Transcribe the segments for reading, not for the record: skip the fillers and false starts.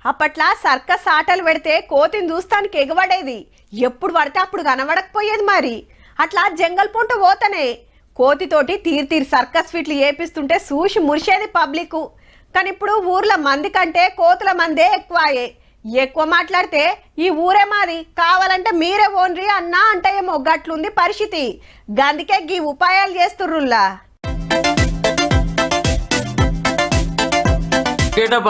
అప్పట్లా circus ఆటలు పెడితే కోతిని చూస్తానికి ఎగబడేది, ఎప్పుడు పడితే అప్పుడు కనబడకపోయేది. మరి అట్లా జంగల్ పొంట పోతనే కోతితోటి తీరు సర్కస్ ఫిట్లు ఏపిస్తుంటే చూసి మురిసేది పబ్లిక్. కానీ ఇప్పుడు ఊర్ల మంది కంటే కోతుల మందే ఎక్కువయే. ఎక్కువ మాట్లాడితే ఈ ఊరే మాది, కావాలంటే మీరే ఓన్రి అన్నా అంటేమో గట్లుంది పరిస్థితి. గందుకే గీ ఉపాయాలు చేస్తుర్రుల్లా.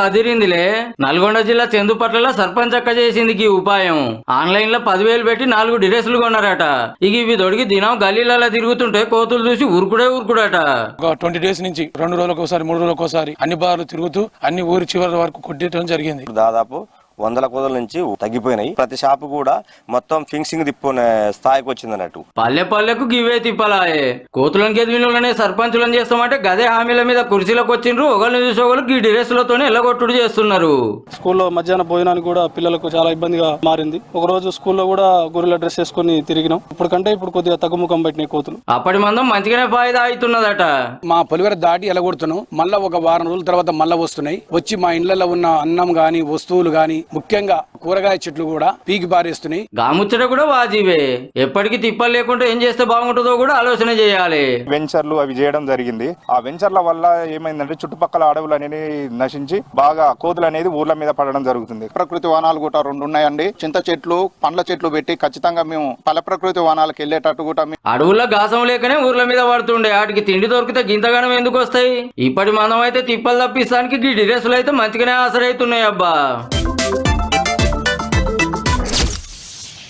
అదిరిందిలే. నల్గొండ జిల్లా చందుపట్లలో సర్పంచ్ అక్క చేసింది ఈ ఉపాయం. ఆన్లైన్ లో 10,000 పెట్టి 4 డ్రెస్సులు కొన్నారట. ఇక ఇవి దొడికి దినం గల్లీలలో తిరుగుతుంటే కోతులు చూసి ఉరుకుడట. 20 డేస్ నుంచి 2 రోజులకు ఒకసారి 3 రోజులకు ఒకసారి అన్ని బార్లు తిరుగుతూ అన్ని ఊరి చివరి వరకు కొట్టడం జరిగింది. దాదాపు 100 కోతల నుంచి తగ్గిపోయినాయి. ప్రతి షాపు కూడా మొత్తం ఫింక్సింగ్ తిప్పుకునే స్థాయికి వచ్చింది అన్నట్టు. పల్లెకు గివే తిప్పలాయే. కోతులను గెదివినోళ్ళనే సర్పంచులను చేస్తామంటే గదే హామీల మీద కుర్చీలకు వచ్చిండ్రు. ఒకళ్ళని చూసి ఒకళ్ళు ఈ డ్రెస్సులతోనే ఎల్లగొట్టుడు చేస్తున్నారు. స్కూల్లో మధ్యాహ్న భోజనానికి కూడా పిల్లలకు చాలా ఇబ్బందిగా మారింది. ఒక రోజు స్కూల్లో కూడా గొర్రెల డ్రెస్ వేసుకుని తిరిగినాం. ఇప్పుడు కొద్దిగా తగ్గుముఖం పట్టినాయి కోతులు. అప్పటి మందం మంచిగానే ఫాయిదా అవుతున్నదట. మా పొలివెర దాటి ఎలగొడుతున్నాం. మళ్ళా ఒక వారం రోజుల తర్వాత మళ్ళా వస్తున్నాయి. వచ్చి మా ఇళ్లలో ఉన్న అన్నం గాని వస్తువులు గాని ముఖ్యంగా కూరగాయ చెట్లు కూడా పీకి పారేస్తున్నాయి. గాముచ్చట కూడా వాజీవే. ఎప్పటికీ తిప్పలు లేకుండా ఏం చేస్తే బాగుంటుందో కూడా ఆలోచన చేయాలి. వెంచర్లు అవి చేయడం జరిగింది. ఆ వెంచర్ల వల్ల ఏమైందంటే చుట్టుపక్కల అడవులు అనేది నశించి బాగా కోతులు అనేది ఊర్ల మీద పడడం జరుగుతుంది. ప్రకృతి వనాలు కూడా 2 ఉన్నాయండి. చింత చెట్లు, పండ్ల చెట్లు పెట్టి ఖచ్చితంగా మేము పల్లె ప్రకృతి వనాలకు వెళ్ళేటట్టు కూడా అడవుల్లో గాసం లేకనే ఊర్ల మీద పడుతుండే. వాటికి తిండి దొరికితే గింతగానం ఎందుకు వస్తాయి? ఇప్పటి మనం అయితే తిప్పలు తప్పిస్తానికి డ్రెస్సులు అయితే మంచిగానే ఆసరైతున్నాయి అబ్బా.